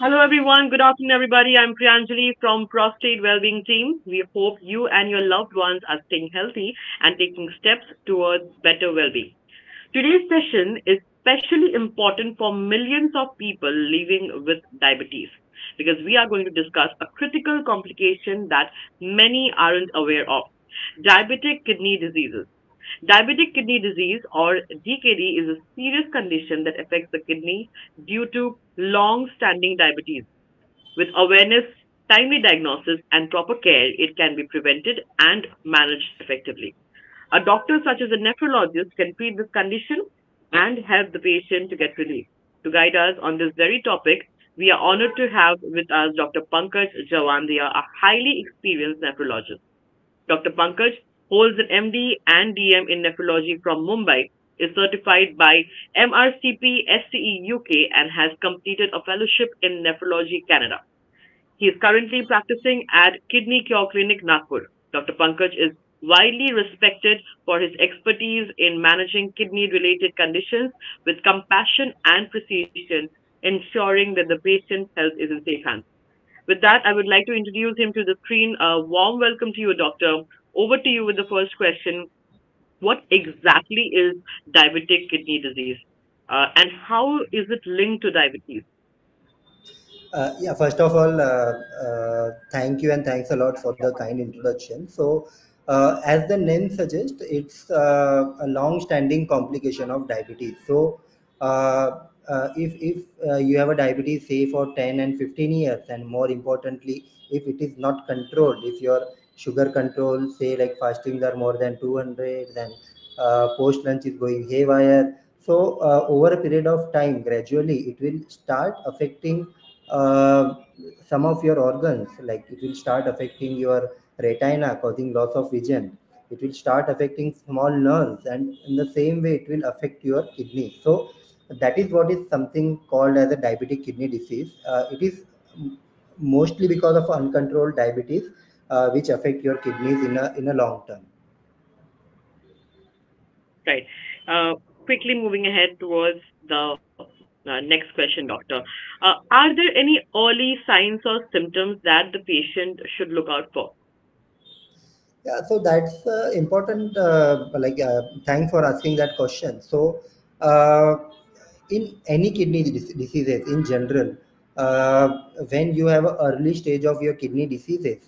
Hello everyone, good afternoon everybody. I'm Priyanjali from Prostate Wellbeing Team. We hope you and your loved ones are staying healthy and taking steps towards better well-being. Today's session is especially important for millions of people living with diabetes because we are going to discuss a critical complication that many aren't aware of: diabetic kidney diseases. Diabetic kidney disease or DKD is a serious condition that affects the kidney due to long standing diabetes. With awareness, timely diagnosis, and proper care, it can be prevented and managed effectively. A doctor, such as a nephrologist, can treat this condition and help the patient to get relief. To guide us on this very topic, we are honored to have with us Dr. Pankaj Jawandia, a highly experienced nephrologist. Dr. Pankaj holds an MD and DM in nephrology from Mumbai, is certified by MRCP SCE UK, and has completed a fellowship in nephrology Canada. He is currently practicing at Kidney Cure Clinic, Nagpur. Dr. Pankaj is widely respected for his expertise in managing kidney related conditions with compassion and precision, ensuring that the patient's health is in safe hands. With that, I would like to introduce him to the screen. A warm welcome to you, Doctor. Over to you with the first question. What exactly is diabetic kidney disease? And how is it linked to diabetes? Yeah, first of all, thank you and thanks a lot for the kind introduction. As the name suggests, it's a long-standing complication of diabetes. If you have a diabetes, say for 10 and 15 years, and more importantly, if it is not controlled, if your sugar control, say like fastings are more than 200, then post lunch is going haywire. Over a period of time, gradually, it will start affecting uh, some of your organs. Like it will start affecting your retina, causing loss of vision. It will start affecting small nerves, and in the same way it will affect your kidney. So that is what is something called as a diabetic kidney disease. It is mostly because of uncontrolled diabetes, which affect your kidneys in a long term. Right. Uh, Quickly moving ahead towards the next question, Doctor. Are there any early signs or symptoms that the patient should look out for? Yeah, so that's important. Thanks for asking that question. Uh, in any diseases in general, uh, when you have an early stage of your kidney diseases,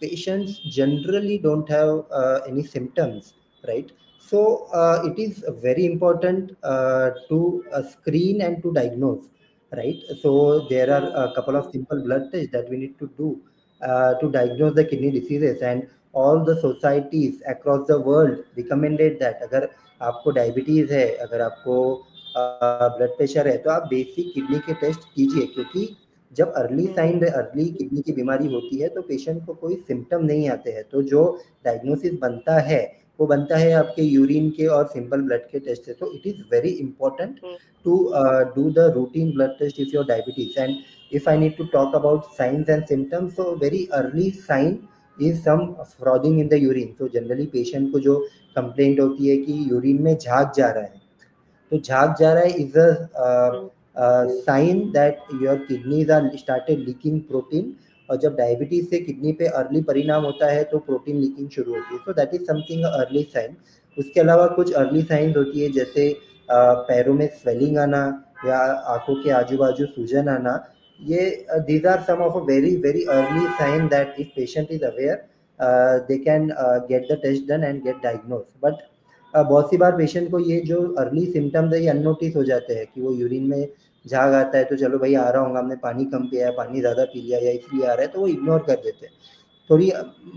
patients generally don't have any symptoms, right? It is very important to screen and to diagnose, right? So there are Mm, a couple of simple blood tests that we need to do to diagnose the kidney diseases, and all the societies across the world recommended that अगर आपको diabetes है, अगर आपको blood pressure है, तो आप basic kidney के test कीजिए, क्योंकि जब early sign mm, early kidney की बीमारी होती है तो पेशेंट को कोई सिम्टम नहीं आते हैं, तो जो डायग्नोसिस बनता है वो बनता है आपके यूरिन के और सिंपल ब्लड के टेस्ट से. So it is very important mm. to do the routine blood test if you're diabetes. And if I need to talk about signs and symptoms, so very early sign is some frothing in the urine. तो generally patient को जो complaint होती है कि urine में झाग जा रहा है, तो झाग जा रहा है is Mm. A sign that your kidneys are started leaking protein. और जब डायबिटीज से किडनी पे अर्ली परिणाम होता है तो प्रोटीन लीकिंग शुरू होती है. So that is something early sign. उसके अलावा कुछ अर्ली साइंस होती है, जैसे पैरों में स्वेलिंग आना या आंखों के आजू बाजू सूजन आना. ये these are some of a very very early sign that if patient is aware, they can get the test done and get diagnosed. But बहुत सी बार पेशेंट को ये जो अर्ली सिम्टम्स है ये अननोटिस हो जाते हैं कि वो यूरिन में झाग आता है तो चलो भाई आ रहा होगा, हमने पानी कम पिया है, पानी ज़्यादा पी लिया या इसलिए आ रहा है, तो वो इग्नोर कर देते हैं. थोड़ी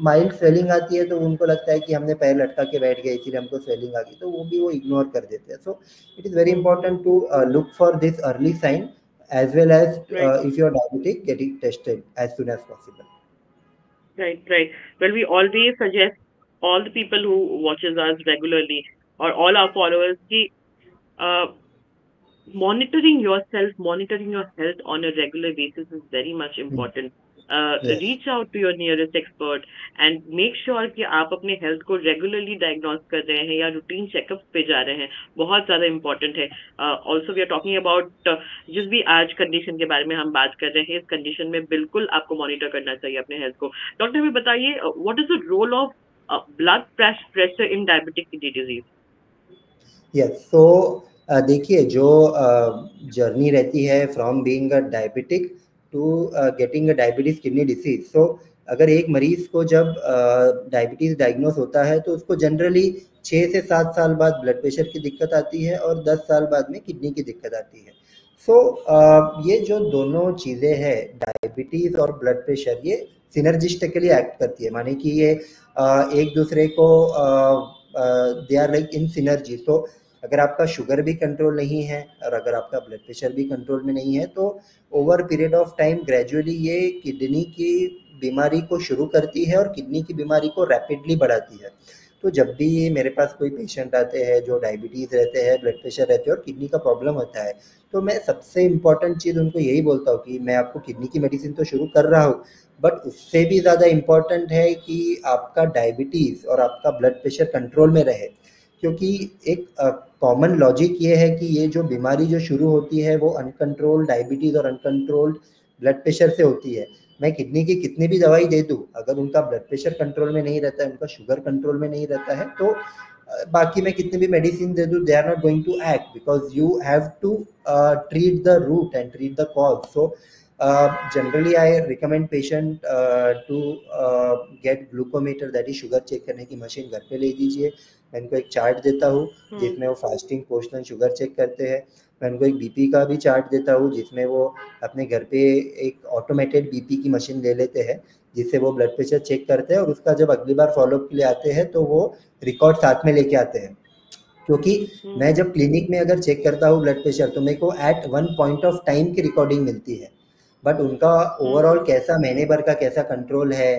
माइल्ड स्वेलिंग आती है तो उनको लगता है कि हमने पैर लटका के बैठ गए इसीलिए हमको स्वेलिंग आ गई, तो वो इग्नोर कर देते हैं. So it is very important to look for this early sign, as well as Right, if you're diabetic, get it tested as soon as possible. right, right. Well, we always suggest all the people who watches us regularly or all our followers, ki, uh, monitoring yourself, monitoring your health on a regular basis is very much Hmm. important. Yes. Reach out to your nearest expert and make sure कि आप अपने health को regularly diagnose कर रहे हैं या routine checkup पे जा रहे हैं, बहुत ज़्यादा इंपॉर्टेंट है। Also we are talking about जिस भी आज कंडीशन के बारे में हम बात कर रहे हैं, इस कंडीशन में बिल्कुल आपको मॉनिटर करना चाहिए अपने हेल्थ को। डॉक्टर हमें बताइए, what is the role of blood pressure in diabetic kidney disease? Yes, so देखिए, जो जर्नी रहती है from being a diabetic to getting a diabetes kidney disease, so अगर एक मरीज को जब डायबिटीज डायग्नोस होता है तो उसको जनरली 6 से 7 साल बाद ब्लड प्रेशर की दिक्कत आती है और 10 साल बाद में किडनी की दिक्कत आती है। सो ये जो दोनों चीज़ें हैं, डायबिटीज और ब्लड प्रेशर, ये सिनर्जिस्टिकली एक्ट करती है, माने कि ये एक दूसरे को they are like in synergy. So अगर आपका शुगर भी कंट्रोल नहीं है और अगर आपका ब्लड प्रेशर भी कंट्रोल में नहीं है तो over period of time gradually ये किडनी की बीमारी को शुरू करती है और किडनी की बीमारी को रैपिडली बढ़ाती है। तो जब भी मेरे पास कोई पेशेंट आते हैं जो डायबिटीज़ रहते हैं, ब्लड प्रेशर रहते हैं और किडनी का प्रॉब्लम होता है, तो मैं सबसे इम्पॉर्टेंट चीज़ उनको यही बोलता हूँ कि मैं आपको किडनी की मेडिसिन तो शुरू कर रहा हूँ, बट उससे भी ज़्यादा इम्पॉर्टेंट है कि आपका डायबिटीज़ और आपका ब्लड प्रेशर कंट्रोल में रहे। क्योंकि एक कॉमन लॉजिक ये है कि ये जो बीमारी जो शुरू होती है वो अनकंट्रोल्ड डायबिटीज़ और अनकंट्रोल्ड ब्लड प्रेशर से होती है। मैं किडनी की कितनी भी दवाई दे दूँ, अगर उनका ब्लड प्रेशर कंट्रोल में नहीं रहता है, उनका शुगर कंट्रोल में नहीं रहता है, तो बाकी मैं कितनी भी मेडिसिन दे दूँ, they are not going to act, because you have to treat the root and treat the cause. So generally I recommend patient to get glucometer, that is sugar check करने की मशीन घर पे ले दीजिए। मैं इनको एक चार्ट देता हूँ जिसमें वो फास्टिंग पोस्टन शुगर चेक करते हैं। मैं उनको एक बीपी का भी चार्ट देता हूँ जिसमें वो अपने घर पे एक ऑटोमेटेड बीपी की मशीन ले लेते हैं, जिससे वो ब्लड प्रेशर चेक करते हैं और उसका जब अगली बार फॉलोअप के लिए आते हैं तो वो रिकॉर्ड साथ में लेके आते हैं। क्योंकि मैं जब क्लिनिक में अगर चेक करता हूँ ब्लड प्रेशर तो मेरे को at one point of time की रिकॉर्डिंग मिलती है, बट उनका ओवरऑल कैसा महीने भर का कैसा कंट्रोल है,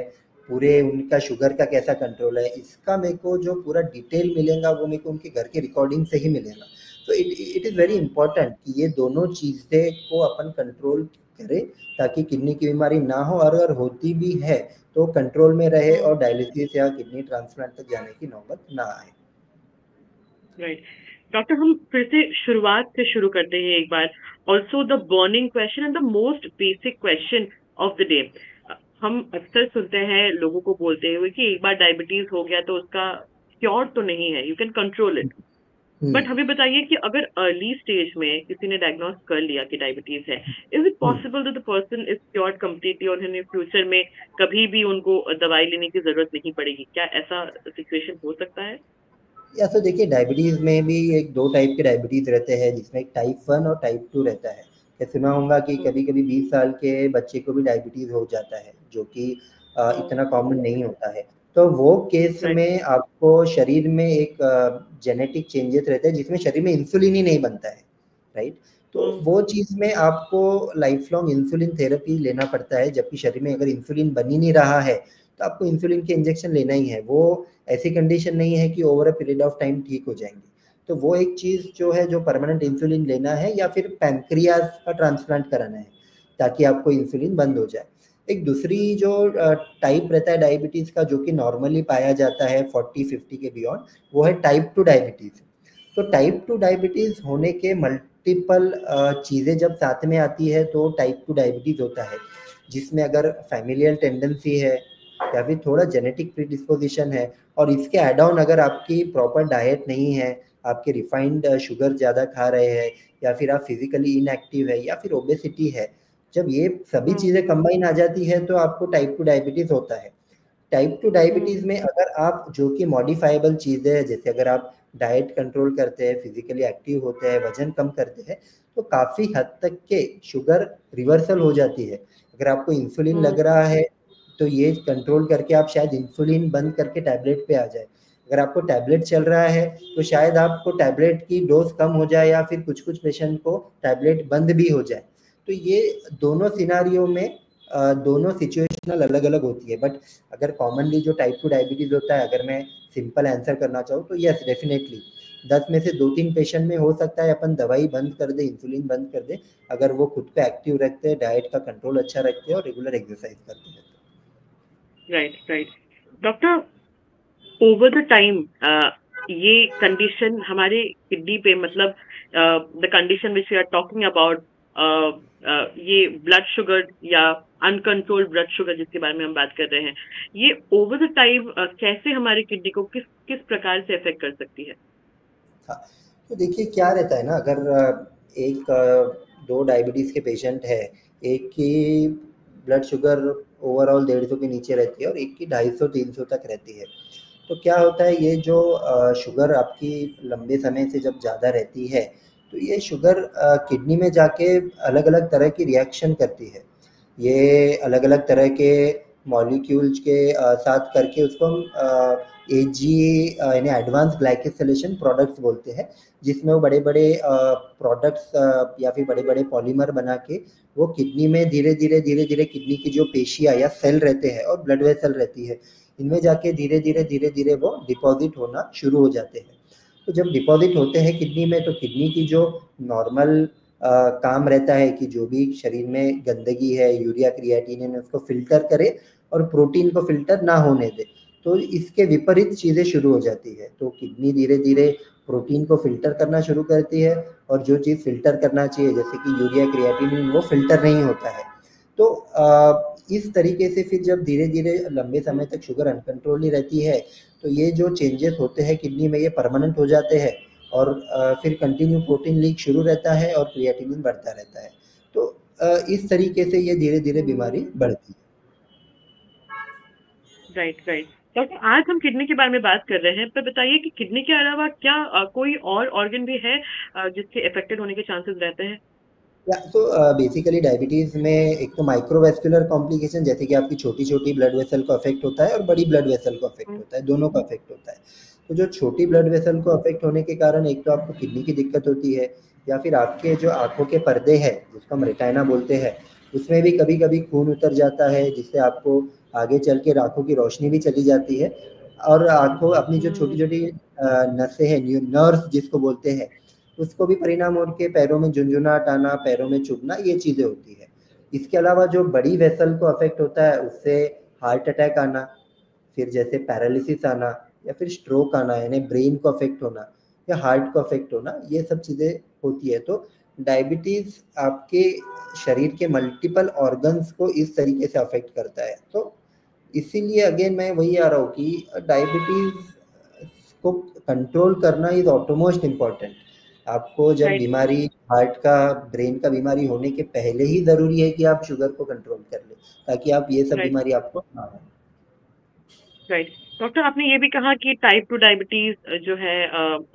पूरे उनका शुगर का कैसा कंट्रोल है, इसका मेरे को जो पूरा डिटेल मिलेगा वो मेरे को उनके घर की रिकॉर्डिंग से ही मिलेगा। तो इट इज़ वेरी इंपॉर्टेंट कि ये दोनों चीज़ें को अपन कंट्रोल करें ताकि किडनी की बीमारी ना हो, और अगर होती भी है तो कंट्रोल में रहे और डायलिसिस या किडनी ट्रांसप्लांट तक जाने की नौबत ना आए। राइट डॉक्टर, हम फिर से शुरुआत से शुरू करते हैं एक बार। Also the burning question and the most basic question of the day. हम अक्सर सुनते हैं लोगों को बोलते हुए कि एक बार डायबिटीज हो गया तो उसका क्योर तो नहीं है, you can control it. But हमें बताइए कि अगर अर्ली स्टेज में किसी ने डायग्नोस कर लिया कि डायबिटीज है, is it possible that the person is cured completely और इन फ्यूचर में कभी भी उनको दवाई लेने की जरूरत नहीं पड़ेगी? क्या ऐसा सिचुएशन हो सकता है? या तो देखिए, डायबिटीज़ में भी एक दो टाइप के डायबिटीज़ रहते हैं जिसमें टाइप 1 और टाइप 2 रहता है। मैं सुना होगा कि कभी कभी 20 साल के बच्चे को भी डायबिटीज़ हो जाता है, जो कि इतना कॉमन नहीं होता है। तो वो केस राइट। में आपको शरीर में एक जेनेटिक चेंजेस रहते हैं जिसमें शरीर में इंसुलिन ही नहीं बनता है, राइट। तो वो चीज़ में आपको लाइफ लॉन्ग इंसुलिन थेरेपी लेना पड़ता है, जबकि शरीर में अगर इंसुलिन बन ही नहीं रहा है तो आपको इंसुलिन के इंजेक्शन लेना ही है। वो ऐसी कंडीशन नहीं है कि over a period of time ठीक हो जाएंगे। तो वो एक चीज़ जो है, जो परमानेंट इंसुलिन लेना है या फिर पैनक्रियाज का ट्रांसप्लांट कराना है ताकि आपको इंसुलिन बंद हो जाए। एक दूसरी जो टाइप रहता है डायबिटीज़ का, जो कि नॉर्मली पाया जाता है 40-50 के बियॉन्ड, वो है टाइप 2 डायबिटीज़। तो टाइप 2 डायबिटीज़ होने के मल्टीपल चीज़ें जब साथ में आती है तो टाइप 2 डायबिटीज़ होता है, जिसमें अगर फैमिलियल टेंडेंसी है या फिर थोड़ा जेनेटिक प्रीडिस्पोजिशन है और इसके एड ऑन अगर आपकी प्रॉपर डाइट नहीं है, आपके रिफाइंड शुगर ज़्यादा खा रहे हैं या फिर आप फिजिकली इनएक्टिव है या फिर ओबेसिटी है, जब ये सभी चीज़ें कंबाइन आ जाती है तो आपको टाइप 2 डायबिटीज़ होता है। टाइप 2 डायबिटीज़ में अगर आप जो कि मॉडिफाइबल चीज़ें हैं, जैसे अगर आप डाइट कंट्रोल करते हैं, फिजिकली एक्टिव होते हैं, वजन कम करते हैं, तो काफ़ी हद तक के शुगर रिवर्सल हो जाती है। अगर आपको इंसुलिन लग रहा है तो ये कंट्रोल करके आप शायद इंसुलिन बंद करके टैबलेट पे आ जाए। अगर आपको टैबलेट चल रहा है तो शायद आपको टैबलेट की डोज कम हो जाए या फिर कुछ-कुछ पेशेंट को टैबलेट बंद भी हो जाए। तो ये दोनों सिनेरियो में दोनों सिचुएशनल अलग-अलग होती है। बट अगर कॉमनली जो टाइप 2 डायबिटीज़ होता है, अगर मैं सिंपल आंसर करना चाहूँ तो येस डेफिनिटली 10 में से 2-3 पेशेंट में हो सकता है अपन दवाई बंद कर दे, इंसुलिन बंद कर दे, अगर वो खुद को एक्टिव रखते हैं, डाइट का कंट्रोल अच्छा रखते हैं और रेगुलर एक्सरसाइज करते हैं। Right, right. Doctor, over the time ये कंडीशन हमारे किडनी पे, मतलब the condition which we are talking about, ये ब्लड शुगर या अनकंट्रोल्ड ब्लड शुगर जिसके बारे में हम बात कर रहे हैं, ये ओवर द टाइम कैसे हमारी किडनी को किस किस प्रकार से अफेक्ट कर सकती है? हाँ, तो देखिए क्या रहता है ना, अगर एक 2 डायबिटीज़ के पेशेंट है, एक की ब्लड शुगर ओवरऑल 150 के नीचे रहती है और एक की 250-300 तक रहती है। तो क्या होता है, ये जो शुगर आपकी लंबे समय से जब ज़्यादा रहती है, तो ये शुगर किडनी में जाके अलग-अलग तरह की रिएक्शन करती है। ये अलग-अलग तरह के मॉलिक्यूल्स के साथ करके उसको हम एजी यानी एडवांस ग्लाइकोसिलेशन प्रोडक्ट्स बोलते हैं, जिसमें वो बड़े-बड़े प्रोडक्ट्स या फिर बड़े-बड़े पॉलीमर बना के वो किडनी में धीरे-धीरे किडनी की जो पेशियाँ या सेल रहते हैं और ब्लड वेसल रहती है, इनमें जाके धीरे-धीरे वो डिपॉज़िट होना शुरू हो जाते हैं। तो जब डिपॉज़िट होते हैं किडनी में, तो किडनी की जो नॉर्मल काम रहता है कि जो भी शरीर में गंदगी है, यूरिया क्रिएटिनिन, उसको फ़िल्टर करे और प्रोटीन को फ़िल्टर ना होने दे। तो इसके विपरीत चीज़ें शुरू हो जाती है। तो किडनी धीरे-धीरे प्रोटीन को फ़िल्टर करना शुरू करती है और जो चीज़ फ़िल्टर करना चाहिए, जैसे कि यूरिया क्रिएटिनिन, वो फ़िल्टर नहीं होता है। तो इस तरीके से फिर जब धीरे-धीरे लंबे समय तक शुगर अनकंट्रोल्ड ही रहती है, तो ये जो चेंजेस होते हैं किडनी में, ये परमानेंट हो जाते हैं और फिर कंटिन्यू प्रोटीन लीक शुरू रहता है और क्रिएटिनिन बढ़ता रहता है। तो इस तरीके से ये धीरे-धीरे बीमारी बढ़ती है। Right, right. डॉक्टर, आज हम किडनी के बारे में बात कर रहे हैं, पर बताइए कि किडनी के अलावा क्या कोई और ऑर्गन भी है जिसके अफेक्टेड होने के चांसेस रहते हैं? या तो बेसिकली डायबिटीज़ में एक तो माइक्रोवेस्कुलर कॉम्प्लिकेशन, जैसे कि आपकी छोटी-छोटी ब्लड वेसल को अफेक्ट होता है और बड़ी ब्लड वेसल को अफेक्ट हम्म, होता है, दोनों को अफेक्ट होता है। तो जो छोटी ब्लड वेसल को अफेक्ट होने के कारण एक तो आपको किडनी की दिक्कत होती है, या फिर आपके जो आँखों के पर्दे हैं, जिसको हम रेटिना बोलते हैं, उसमें भी कभी-कभी खून उतर जाता है, जिससे आपको आगे चल के आँखों की रोशनी भी चली जाती है और आँखों अपनी जो हम्म, छोटी-छोटी नसें हैं, न्यू नर्व्स जिसको बोलते हैं, उसको भी परिणाम हो के पैरों में झुनझुनाहट आना, पैरों में चुभना, ये चीज़ें होती है। इसके अलावा जो बड़ी वेसल को अफेक्ट होता है, उससे हार्ट अटैक आना, फिर जैसे पैरालिसिस आना या फिर स्ट्रोक आना, यानी ब्रेन को अफेक्ट होना या हार्ट को अफेक्ट होना, ये सब चीज़ें होती है। तो डायबिटीज़ आपके शरीर के मल्टीपल ऑर्गन्स को इस तरीके से अफेक्ट करता है। तो इसीलिए अगेन मैं वही आ रहा हूँ कि डायबिटीज़ को कंट्रोल करना इज़ ऑटोमोस्ट इम्पोर्टेंट। आपको जब राइट, बीमारी हार्ट का, ब्रेन का बीमारी होने के पहले ही ज़रूरी है कि आप शुगर को कंट्रोल कर लें, ताकि आप ये सब राइट, बीमारी आपको ना हो। राइट। डॉक्टर, आपने ये भी कहा कि टाइप 2 डायबिटीज जो है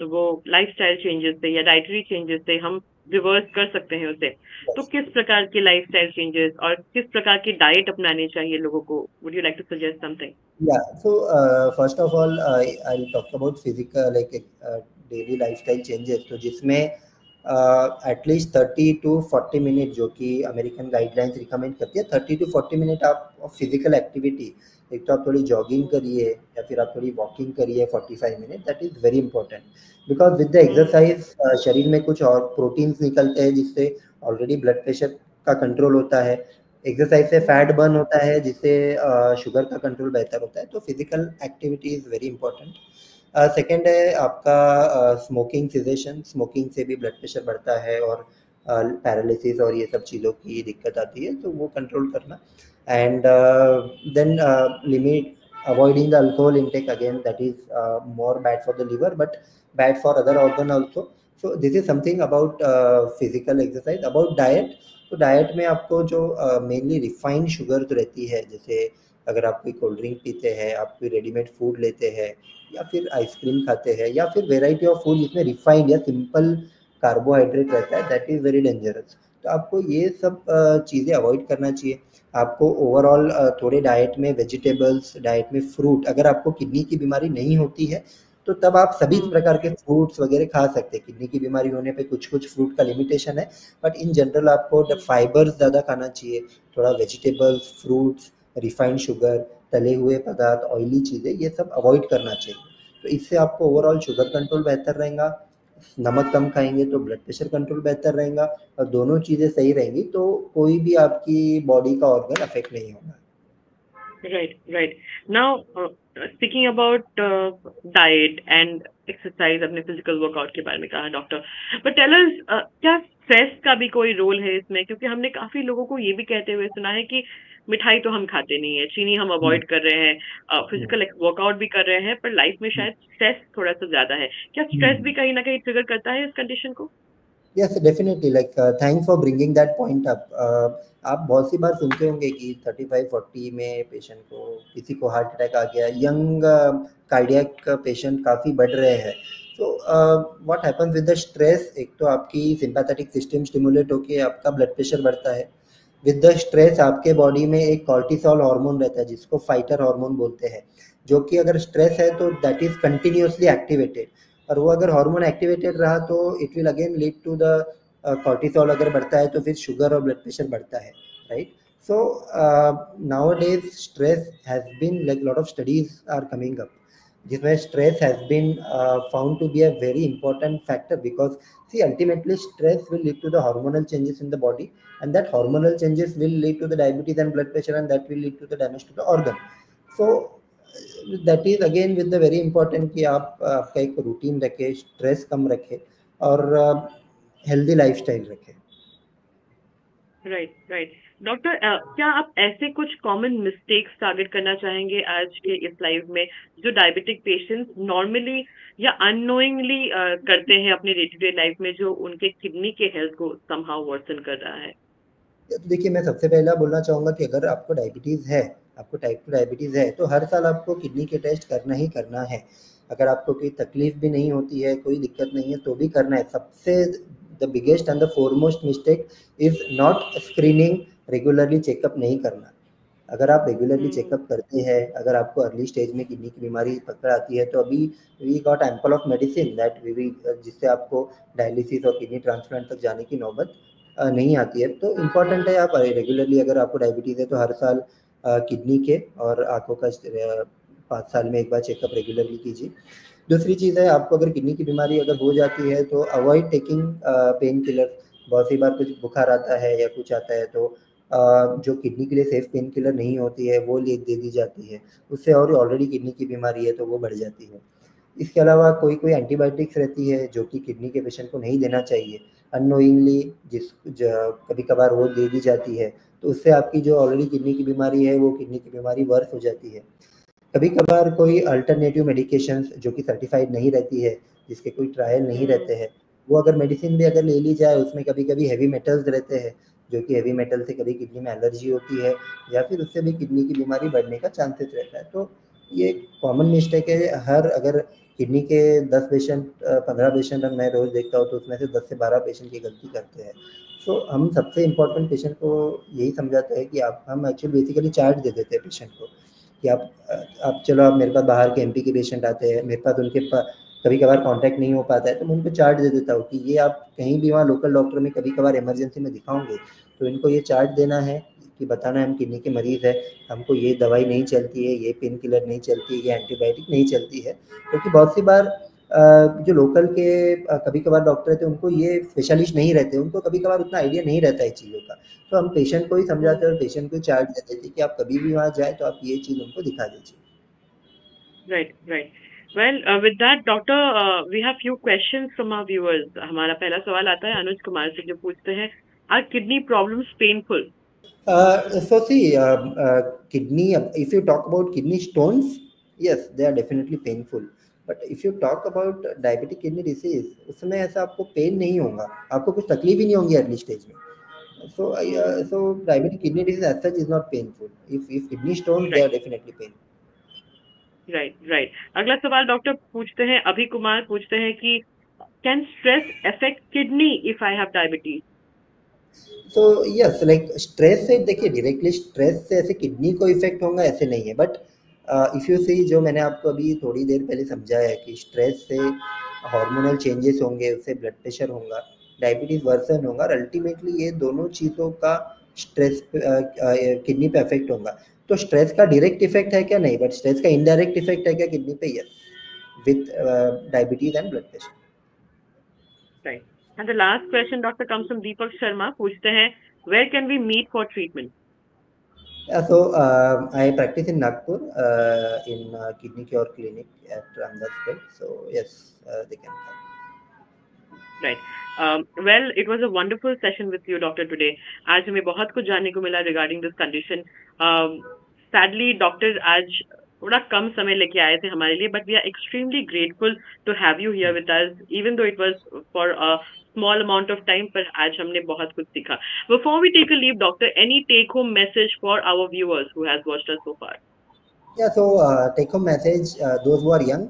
वो लाइफस्टाइल चेंजेस से या डाइटरी चेंजेस से हम रिवर्स कर सकते हैं उसे। तो Yes. किस प्रकार के लाइफस्टाइल चेंजेस और किस प्रकार की डाइट अपनानी चाहिए लोगों को? Would you like to suggest something? Yeah. So first of all, I'll talk about physical like daily lifestyle changes. तो जिसमें एटलीस्ट 30 to 40 मिनट, जो कि अमेरिकन गाइडलाइंस रिकमेंड करती है, 30 to 40 मिनट आप फिजिकल एक्टिविटी, एक तो आप थोड़ी जॉगिंग करिए या फिर आप थोड़ी वॉकिंग करिए 45 minute, that is very important. Because with the exercise शरीर में कुछ और प्रोटीन्स निकलते हैं, जिससे ऑलरेडी ब्लड प्रेशर का कंट्रोल होता है। एक्सरसाइज से फैट बर्न होता है, जिससे शुगर का कंट्रोल बेहतर होता है। तो physical activity is very important. Second है आपका स्मोकिंग सिजेशन। स्मोकिंग से भी ब्लड प्रेशर बढ़ता है और पैरालिसिस और ये सब चीज़ों की दिक्कत आती है, तो वो कंट्रोल करना। And then limit avoiding the alcohol intake, again that is more bad for the liver but bad for other organ also. So this is something about physical exercise. About diet, तो diet में आपको जो mainly refined sugar जो रहती है, जैसे अगर आप कोई कोल्ड ड्रिंक पीते हैं, आप कोई रेडीमेड फूड लेते हैं या फिर आइसक्रीम खाते हैं या फिर वेराइटी ऑफ फूड जिसमें रिफाइंड या सिंपल कार्बोहाइड्रेट रहता है, दैट इज़ वेरी डेंजरस। तो आपको ये सब चीज़ें अवॉइड करना चाहिए। आपको ओवरऑल थोड़े डाइट में वेजिटेबल्स, डाइट में फ्रूट, अगर आपको किडनी की बीमारी नहीं होती है तो तब आप सभी हम्म, प्रकार के फ्रूट्स वगैरह खा सकते हैं। किडनी की बीमारी होने पे कुछ-कुछ फ्रूट का लिमिटेशन है, बट इन जनरल आपको द फाइबर्स ज़्यादा खाना चाहिए। थोड़ा वेजिटेबल्स, फ्रूट्स, रिफाइंड शुगर, तले हुए पदार्थ, ऑयली चीज़ें, ये सब अवॉइड करना चाहिए। तो इससे आपको ओवरऑल शुगर कंट्रोल बेहतर रहेगा, नमक कम खाएंगे तो ब्लड प्रेशर कंट्रोल बेहतर रहेगा, और दोनों चीज़ें सही रहेंगी तो कोई भी आपकी बॉडी का ऑर्गन अफेक्ट नहीं होगा। Right, right. Now, speaking about diet and exercise, अपने physical workout के बारे में कहा डॉक्टर, but tell us, क्या स्ट्रेस का भी कोई रोल है इसमें? क्योंकि हमने काफी लोगों को ये भी कहते हुए सुना है कि मिठाई तो हम खाते नहीं है, चीनी हम हम्म, अवॉइड कर रहे हैं, फिजिकल वर्कआउट भी कर रहे हैं, पर लाइफ में शायद स्ट्रेस थोड़ा सा ज्यादा है। क्या स्ट्रेस भी कहीं ना कहीं ट्रिगर करता है इस कंडीशन को? Yes definitely, like thanks for bringing that point up. आप बहुत सी बार सुनते होंगे कि 35-40 में पेशेंट को, किसी को हार्ट अटैक आ गया, यंग कार्डियक पेशेंट काफ़ी बढ़ रहे हैं। तो what happens with the stress, एक तो आपकी सिंपैथेटिक सिस्टम स्टिमुलेट होकर आपका ब्लड प्रेशर बढ़ता है। विद द स्ट्रेस आपके बॉडी में एक कॉर्टिसोल हार्मोन रहता है जिसको फाइटर हार्मोन बोलते हैं, जो कि अगर स्ट्रेस है तो दैट इज कंटिन्यूसली एक्टिवेटेड, और वो अगर हार्मोन एक्टिवेटेड रहा तो it will again lead to the cortisol अगर बढ़ता है तो फिर शुगर और ब्लड प्रेशर बढ़ता है, right. So nowadays stress has been, like lot of studies are coming up जिसमें stress has been found to be a very important factor, because see ultimately stress will lead to the hormonal changes in the body, and that hormonal changes will lead to the diabetes and blood pressure, and that will lead to the damage to the organ. So that is again with the very important कि आप आपका एक routine रखें, stress कम रखें और healthy lifestyle रखें। Right, right. Doctor, क्या आप ऐसे कुछ कॉमन मिस्टेक्स टारगेट करना चाहेंगे आज के इस लाइफ में, जो डायबिटिक पेशेंट्स नॉर्मली या अननोइंगली करते हैं अपने डे टू डे लाइफ में, जो उनके किडनी के हेल्थ को समहाउ वर्सन कर रहा है? तो देखिए, मैं सबसे पहला बोलना चाहूँगा कि अगर आपको डायबिटीज़ है, आपको टाइप 2 डायबिटीज़ है, तो हर साल आपको किडनी के टेस्ट करना ही करना है। अगर आपको कोई तकलीफ़ भी नहीं होती है, कोई दिक्कत नहीं है, तो भी करना है। सबसे the biggest and the foremost mistake is not screening, regularly checkup नहीं करना। अगर आप रेगुलरली चेकअप करते हैं, अगर आपको अर्ली स्टेज में किडनी की बीमारी पकड़ आती है, तो अभी we got ample of medicine that we जिससे आपको डायलिसिस और किडनी ट्रांसप्लांट तक जाने की नौबत नहीं आती है। तो इम्पॉर्टेंट है आप रेगुलरली, अगर आपको डायबिटीज़ है तो हर साल किडनी के और आँखों का 5 साल में एक बार चेकअप रेगुलरली कीजिए। दूसरी चीज़ है, आपको अगर किडनी की बीमारी अगर हो जाती है तो अवॉइड टेकिंग पेन किलर। बहुत सी बार कुछ बुखार आता है या कुछ आता है तो जो किडनी के लिए सेफ पेन किलर नहीं होती है वो दे दी जाती है, उससे और ऑलरेडी किडनी की बीमारी है तो वो बढ़ जाती है। इसके अलावा कोई कोई एंटीबायोटिक्स रहती है जो कि किडनी के पेशेंट को नहीं देना चाहिए, अननोइंगली कभी कभार वो दे दी जाती है, तो उससे आपकी जो ऑलरेडी किडनी की बीमारी है वो किडनी की बीमारी वर्स हो जाती है। कभी कभार कोई अल्टरनेटिव मेडिकेशंस जो कि सर्टिफाइड नहीं रहती है, जिसके कोई ट्रायल नहीं रहते हैं, वो अगर मेडिसिन भी अगर ले ली जाए, उसमें कभी कभी हैवी मेटल्स रहते हैं, जो कि हैवी मेटल से कभी किडनी में एलर्जी होती है या फिर उससे भी किडनी की बीमारी बढ़ने का चांसेस रहता है। तो ये कॉमन मिस्टेक है। हर अगर किडनी के 10 पेशेंट 15 पेशेंट मैं रोज़ देखता हूँ तो उसमें से 10 से 12 पेशेंट की गलती करते हैं। सो हम सबसे इम्पोर्टेंट पेशेंट को यही समझाते हैं कि हम एक्चुअली बेसिकली चार्ट दे देते हैं पेशेंट को कि आप चलो, आप मेरे पास बाहर के एमपी के पेशेंट आते हैं, मेरे पास उनके कभी कभार कांटेक्ट नहीं हो पाता है, तो मैं उनको चार्ट दे देता हूँ कि ये आप कहीं भी वहाँ लोकल डॉक्टर में कभी कभार इमरजेंसी में दिखाओगे तो इनको ये चार्ट देना है कि बताना है हम किडनी के मरीज़ है, हमको ये दवाई नहीं चलती है, ये पेन किलर नहीं चलती है, ये एंटीबायोटिक नहीं चलती है। क्योंकि बहुत सी बार जो लोकल के कभी कभार डॉक्टर रहते हैं उनको ये स्पेशलिस्ट नहीं रहते, उनको कभी कभार उतना आइडिया नहीं रहता है चीज़ों का, तो हम पेशेंट को ही समझाते हैं और पेशेंट को चार्ट दे देते हैं कि आप कभी भी वहाँ जाए तो आप ये चीज़ उनको दिखा दीजिए। Right, right. Well, with that doctor, we have few questions from our viewers. हमारा पहला सवाल आता है अनुज कुमार से, जो पूछते हैं, are kidney problems painful? So see, kidney, if you talk about kidney stones, yes, they are definitely painful. But if you talk about diabetic kidney disease, उसमें ऐसा आपको पेन नहीं होगा, आपको कुछ तकलीफ ही नहीं होंगी अर्ली स्टेज में। So diabetic kidney disease as such is not painful. If kidney stones, they are definitely painful. Right, right. अगला सवाल डॉक्टर पूछते हैं, अभी कुमार पूछते हैं कि can stress affect kidney if I have diabetes? So yes, like stress से, देखिए डायरेक्टली स्ट्रेस से ऐसे किडनी को इफेक्ट होगा ऐसे नहीं है, बट इफ़ यू सी, जो मैंने आपको अभी थोड़ी देर पहले समझाया है कि स्ट्रेस से हार्मोनल चेंजेस होंगे, उससे ब्लड प्रेशर होगा, डायबिटीज़ वर्सन होगा, और अल्टीमेटली ये दोनों चीज़ों का स्ट्रेस किडनी पे अफेक्ट होगा। तो स्ट्रेस का डायरेक्ट इफेक्ट है क्या? नहीं, बट स्ट्रेस का इनडायरेक्ट इफेक्ट है क्या किडनी पे? Yes, with diabetes and blood pressure. Right. And the last question, doctor, comes from Deepak Sharma. पूछते हैं, where can we meet for treatment? So I practice in Nagpur in Kidney Cure Clinic at Ramdas. So yes, they can come. Right. Well, it was a wonderful session with you, doctor, today. आज हमें बहुत कुछ जानने को मिला regarding this condition. Sadly, doctors आज थोड़ा कम समय लेके आए थे हमारे लिए, but we are extremely grateful to have you here with us, even though it was for a small amount of time, पर आज हमने बहुत कुछ सीखा. Before we take a leave, doctor, any take-home message for our viewers who has watched us so far? Yeah, so take-home message: those who are young,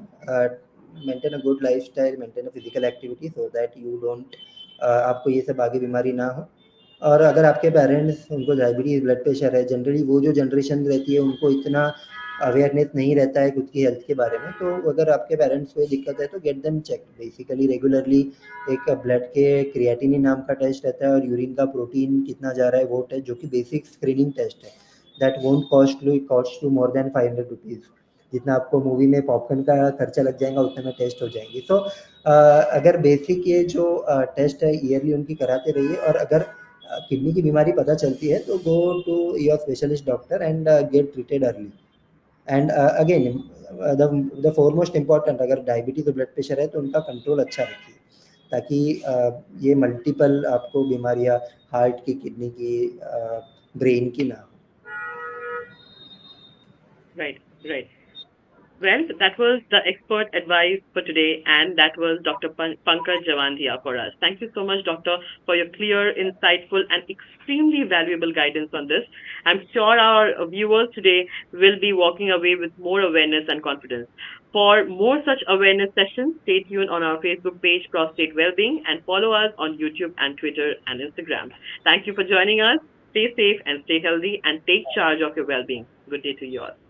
maintain a good lifestyle, maintain a physical activity, so that you don't आपको ये सब आगे बीमारी ना हो. और अगर आपके पेरेंट्स उनको डायबिटीज ब्लड प्रेशर है, जनरली वो जो जनरेशन रहती है उनको इतना अवेयरनेस नहीं रहता है खुद की हेल्थ के बारे में, तो अगर आपके पेरेंट्स को दिक्कत है तो get them check. Basically regularly एक ब्लड के क्रिएटिनिन नाम का टेस्ट रहता है और यूरिन का प्रोटीन कितना जा रहा है वो टेस्ट, जो कि बेसिक स्क्रीनिंग टेस्ट है. That won't cost to more than 500 rupees. जितना आपको मूवी में पॉपकॉर्न का खर्चा लग जाएगा उतने में टेस्ट हो जाएंगी. तो अगर बेसिक ये जो टेस्ट है ईयरली उनकी कराते रहिए, और अगर किडनी की बीमारी पता चलती है तो go to your specialist doctor and get treated early. And again the foremost important, अगर डायबिटीज और ब्लड प्रेशर है तो उनका कंट्रोल अच्छा रखिए, ताकि ये मल्टीपल आपको बीमारियां हार्ट की, किडनी की, ब्रेन की ना हो. Right. Well, that was the expert advice for today, and that was Dr. Pankaj Jawandia for us. Thank you so much, doctor, for your clear, insightful, and extremely valuable guidance on this. I'm sure our viewers today will be walking away with more awareness and confidence. For more such awareness sessions, stay tuned on our Facebook page, Prostate Wellbeing, and follow us on YouTube and Twitter and Instagram. Thank you for joining us. Stay safe and stay healthy, and take charge of your well-being. Good day to you all.